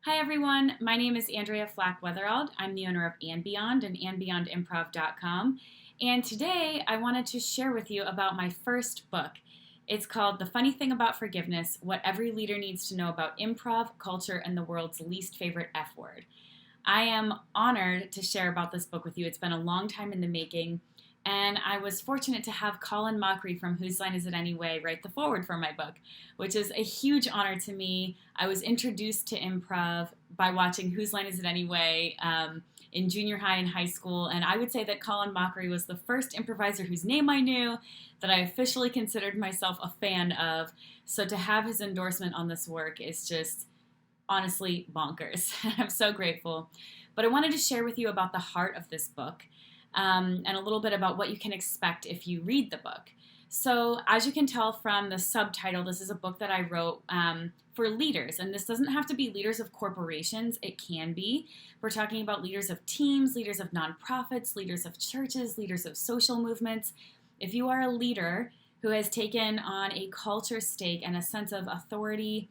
Hi everyone, my name is Andrea Flack-Wetherald. I'm the owner of And Beyond and andbeyondimprov.com. And today I wanted to share with you about my first book. It's called The Funny Thing About Forgiveness, What Every Leader Needs to Know About Improv, Culture, and the World's Least Favorite F Word. I am honored to share about this book with you. It's been a long time in the making. And I was fortunate to have Colin Mochrie from Whose Line Is It Anyway write the foreword for my book, which is a huge honor to me. I was introduced to improv by watching Whose Line Is It Anyway in junior high and high school, and I would say that Colin Mochrie was the first improviser whose name I knew, that I officially considered myself a fan of. So to have his endorsement on this work is just honestly bonkers. I'm so grateful. But I wanted to share with you about the heart of this book. And a little bit about what you can expect if you read the book. So as you can tell from the subtitle, this is a book that I wrote for leaders. And this doesn't have to be leaders of corporations. It can be. We're talking about leaders of teams, leaders of nonprofits, leaders of churches, leaders of social movements. If you are a leader who has taken on a culture stake and a sense of authority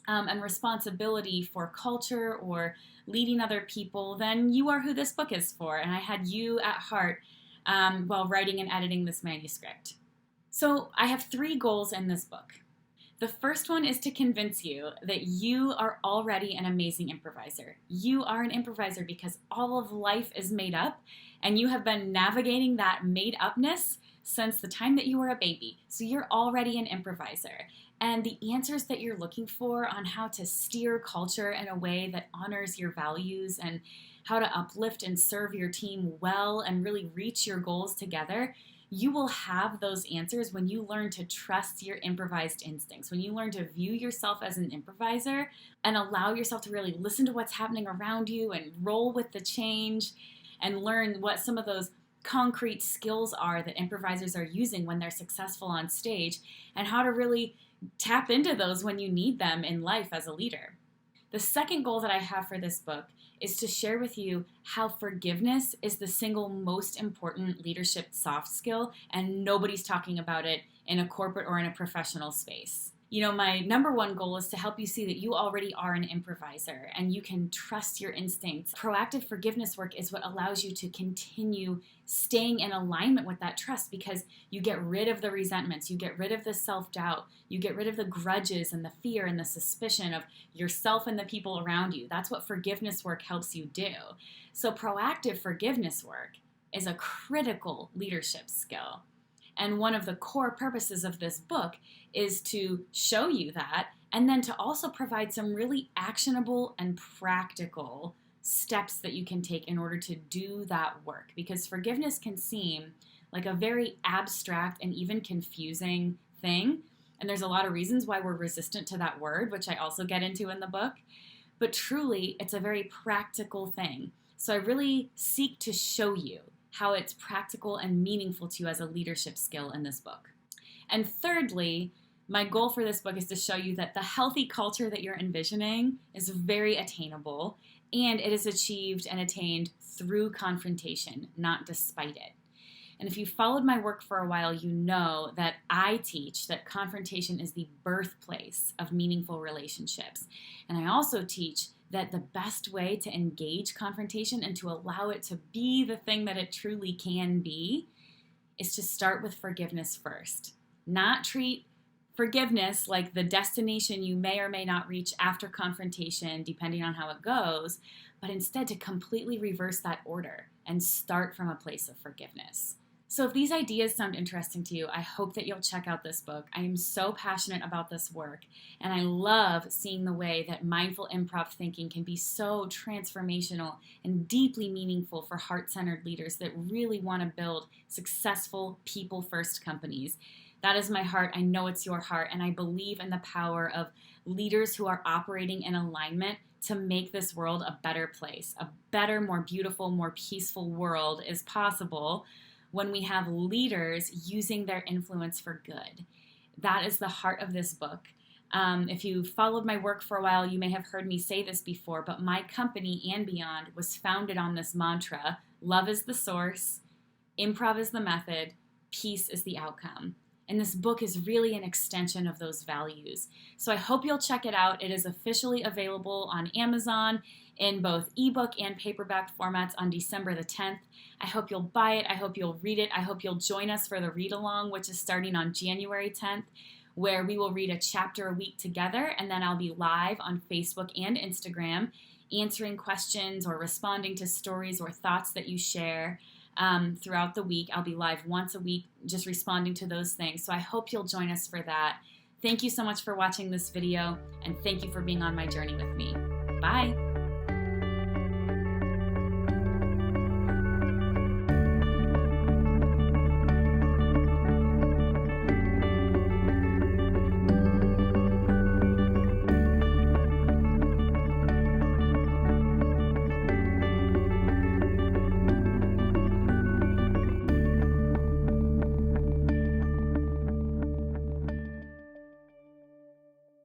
and responsibility for culture or leading other people, then you are who this book is for. And I had you at heart while writing and editing this manuscript. So I have 3 goals in this book. The first one is to convince you that you are already an amazing improviser. You are an improviser because all of life is made up, and you have been navigating that made-upness since the time that you were a baby. So you're already an improviser. And the answers that you're looking for on how to steer culture in a way that honors your values and how to uplift and serve your team well and really reach your goals together, you will have those answers when you learn to trust your improvised instincts, when you learn to view yourself as an improviser and allow yourself to really listen to what's happening around you and roll with the change and learn what some of those concrete skills are that improvisers are using when they're successful on stage and how to really tap into those when you need them in life as a leader. The second goal that I have for this book is to share with you how forgiveness is the single most important leadership soft skill, and nobody's talking about it in a corporate or in a professional space. You know, my number one goal is to help you see that you already are an improviser and you can trust your instincts. Proactive forgiveness work is what allows you to continue staying in alignment with that trust because you get rid of the resentments, you get rid of the self-doubt, you get rid of the grudges and the fear and the suspicion of yourself and the people around you. That's what forgiveness work helps you do. So proactive forgiveness work is a critical leadership skill. And one of the core purposes of this book is to show you that and then to also provide some really actionable and practical steps that you can take in order to do that work. Because forgiveness can seem like a very abstract and even confusing thing. And there's a lot of reasons why we're resistant to that word, which I also get into in the book. But truly, it's a very practical thing. So I really seek to show you how it's practical and meaningful to you as a leadership skill in this book. And thirdly, my goal for this book is to show you that the healthy culture that you're envisioning is very attainable, and it is achieved and attained through confrontation, not despite it. And if you followed my work for a while, you know that I teach that confrontation is the birthplace of meaningful relationships. And I also teach that the best way to engage confrontation and to allow it to be the thing that it truly can be is to start with forgiveness first. Not treat forgiveness like the destination you may or may not reach after confrontation, depending on how it goes, but instead to completely reverse that order and start from a place of forgiveness. So if these ideas sound interesting to you, I hope that you'll check out this book. I am so passionate about this work, and I love seeing the way that mindful improv thinking can be so transformational and deeply meaningful for heart-centered leaders that really want to build successful people-first companies. That is my heart. I know it's your heart, and I believe in the power of leaders who are operating in alignment to make this world a better place. A better, more beautiful, more peaceful world is possible when we have leaders using their influence for good. That is the heart of this book. If you followed my work for a while, you may have heard me say this before, but my company, And Beyond, was founded on this mantra: love is the source, improv is the method, peace is the outcome. And this book is really an extension of those values. So I hope you'll check it out. It is officially available on Amazon in both ebook and paperback formats on December the 10th. I hope you'll buy it. I hope you'll read it. I hope you'll join us for the read-along, which is starting on January 10th, where we will read a chapter a week together, and then I'll be live on Facebook and Instagram answering questions or responding to stories or thoughts that you share throughout the week. I'll be live once a week just responding to those things. So I hope you'll join us for that. Thank you so much for watching this video, and thank you for being on my journey with me. Bye!